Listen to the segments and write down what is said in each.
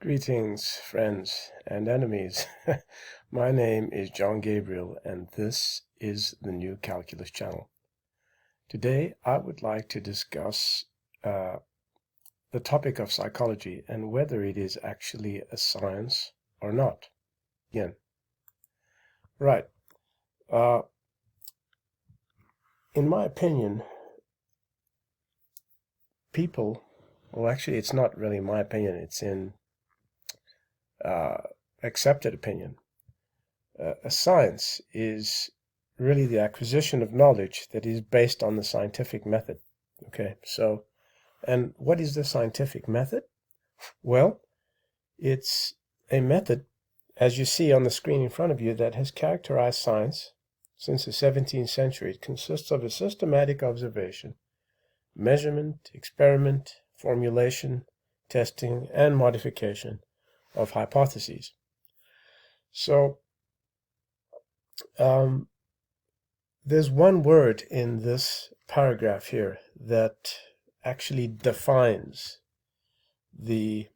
Greetings, friends and enemies. My name is John Gabriel, and this is the New Calculus channel. Today, I would like to discuss the topic of psychology and whether it is actually a science or not. Again, right. In my opinion, actually, it's not really my opinion. It's in accepted opinion. A science is really the acquisition of knowledge that is based on the scientific method. Okay, so, and what is the scientific method? Well, it's a method, as you see on the screen in front of you, that has characterized science since the 17th century. It consists of a systematic observation, measurement, experiment, formulation, testing, and modification of hypotheses. So, there's one word in this paragraph here that actually defines the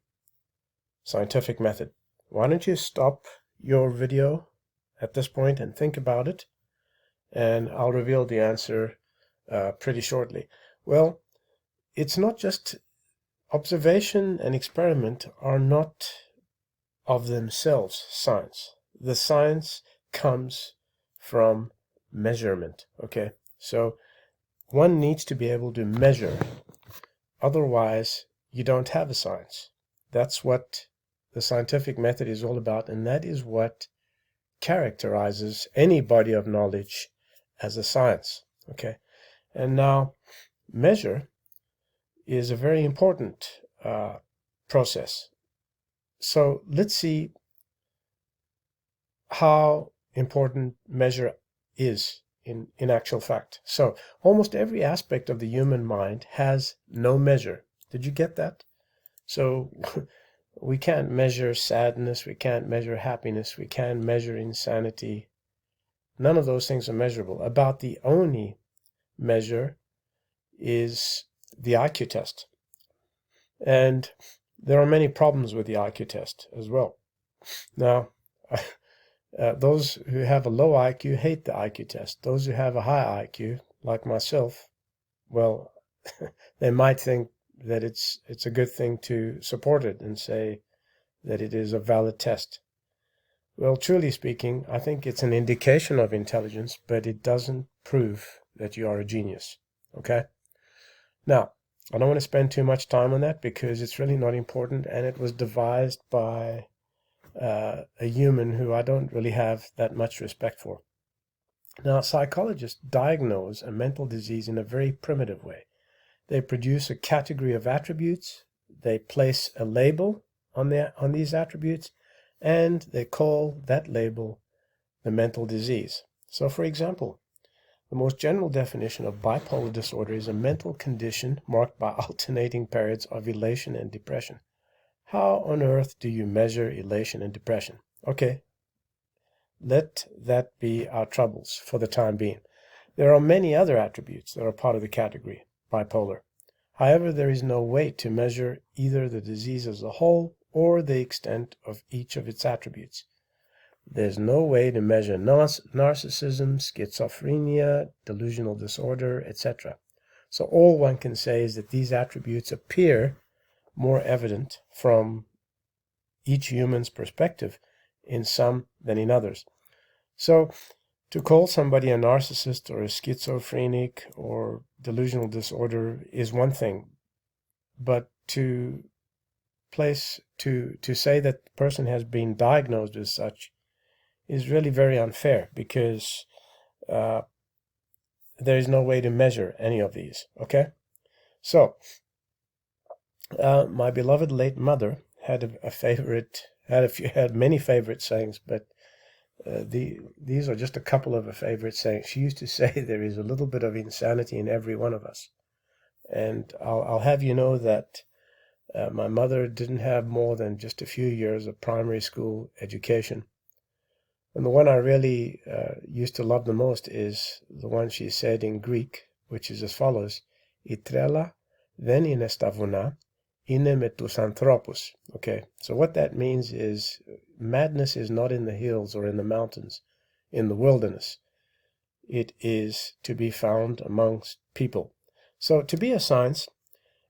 scientific method. Why don't you stop your video at this point and think about it, and I'll reveal the answer pretty shortly. Well, it's not just observation and experiment are not of themselves science. The science comes from measurement. Okay, so one needs to be able to measure, otherwise you don't have a science. That's what the scientific method is all about, and that is what characterizes any body of knowledge as a science. Okay, and now measure is a very important process. So let's see how important measure is in actual fact. So almost every aspect of the human mind has no measure. Did you get that? So we can't measure sadness, we can't measure happiness, we can't measure insanity. None of those things are measurable. About the only measure is the IQ test. And there are many problems with the IQ test as well. Now, those who have a low IQ hate the IQ test. Those who have a high IQ, like myself, well, they might think that it's a good thing to support it and say that it is a valid test. Well, truly speaking, I think it's an indication of intelligence, but it doesn't prove that you are a genius. Okay? Now, I don't want to spend too much time on that because it's really not important, and it was devised by a human who I don't really have that much respect for. Now, psychologists diagnose a mental disease in a very primitive way. They produce a category of attributes, they place a label on these attributes, and they call that label the mental disease. So, for example, the most general definition of bipolar disorder is a mental condition marked by alternating periods of elation and depression. How on earth do you measure elation and depression? Okay, let that be our troubles for the time being. There are many other attributes that are part of the category, bipolar. However, there is no way to measure either the disease as a whole or the extent of each of its attributes. There's no way to measure narcissism, schizophrenia, delusional disorder, etc. So all one can say is that these attributes appear more evident from each human's perspective in some than in others. So to call somebody a narcissist or a schizophrenic or delusional disorder is one thing, but to say that the person has been diagnosed as such is really very unfair, because there is no way to measure any of these. Okay, so my beloved late mother had had many favorite sayings, but these are just a couple of her favorite sayings. She used to say there is a little bit of insanity in every one of us, and I'll have you know that my mother didn't have more than just a few years of primary school education. And the one I really used to love the most is the one she said in Greek, which is as follows: "Itrela δεν είναι σταυρουνά, ine me tus anthropos. Okay, so what that means is madness is not in the hills or in the mountains, in the wilderness. It is to be found amongst people. So to be a science,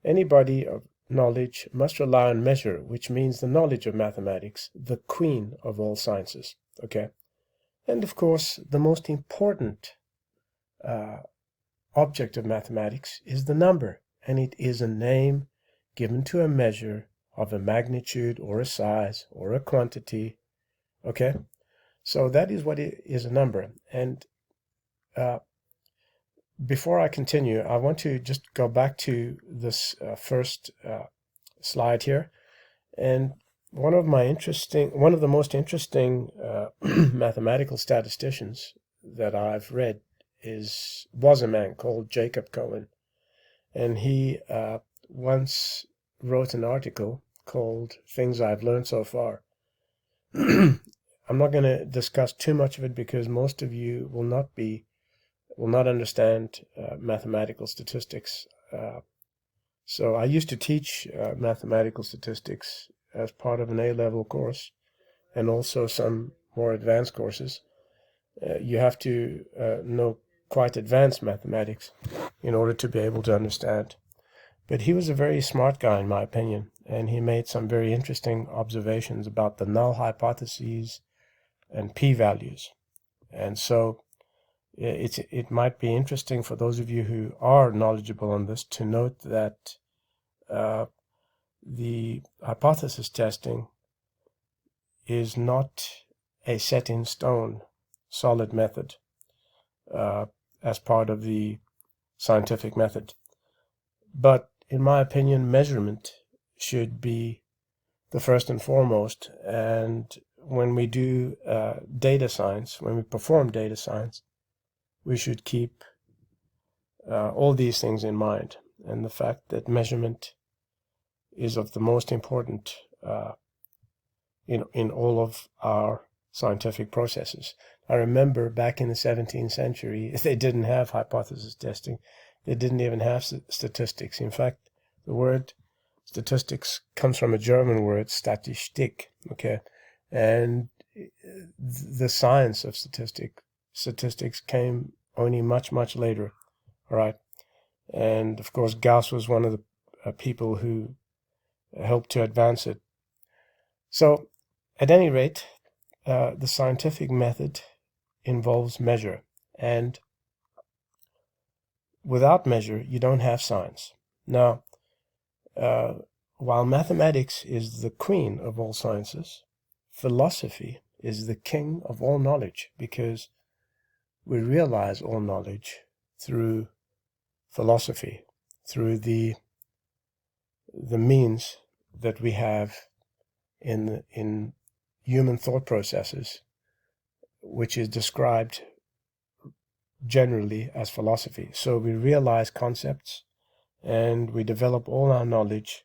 anybody of knowledge must rely on measure, which means the knowledge of mathematics, the queen of all sciences. Okay, and of course, the most important object of mathematics is the number, and it is a name given to a measure of a magnitude or a size or a quantity. Okay, so that is what it is, a number. And before I continue, I want to just go back to this first slide here. And one of the most interesting mathematical statisticians that I've read was a man called Jacob Cohen. And he once wrote an article called Things I've Learned So Far. I'm not going to discuss too much of it because most of you will not understand mathematical statistics. So I used to teach mathematical statistics as part of an A-level course and also some more advanced courses. You have to know quite advanced mathematics in order to be able to understand. But he was a very smart guy, in my opinion, and he made some very interesting observations about the null hypotheses and p-values. And so it might be interesting for those of you who are knowledgeable on this to note that the hypothesis testing is not a set-in-stone solid method as part of the scientific method. But in my opinion, measurement should be the first and foremost. And when we do data science, when we perform data science, we should keep all these things in mind. And the fact that measurement is of the most important in all of our scientific processes. I remember back in the 17th century, they didn't have hypothesis testing. They didn't even have statistics. In fact, the word statistics comes from a German word, Statistik, okay? And the science of statistics came only much, much later, all right? And of course, Gauss was one of the people who helped to advance it. So, at any rate, the scientific method involves measure, and without measure, you don't have science. Now, while mathematics is the queen of all sciences, philosophy is the king of all knowledge, because we realize all knowledge through philosophy, through the means that we have in human thought processes, which is described generally as philosophy. So we realize concepts and we develop all our knowledge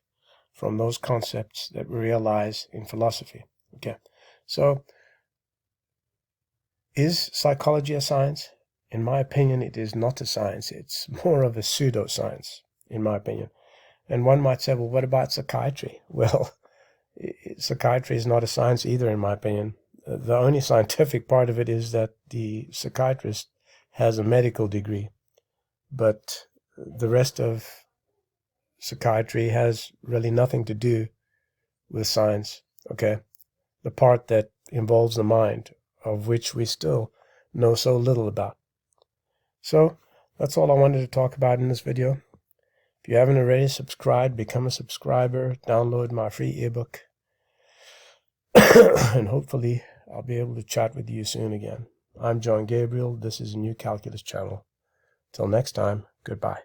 from those concepts that we realize in philosophy. Okay, so is psychology a science? In my opinion, it is not a science. It's more of a pseudoscience, in my opinion. And one might say, well, what about psychiatry? Well, psychiatry is not a science either, in my opinion. The only scientific part of it is that the psychiatrist has a medical degree, but the rest of psychiatry has really nothing to do with science, okay? The part that involves the mind, of which we still know so little about. So that's all I wanted to talk about in this video. If you haven't already subscribed, become a subscriber, download my free ebook, and hopefully I'll be able to chat with you soon again. I'm John Gabriel. This is a New Calculus channel. Till next time, goodbye.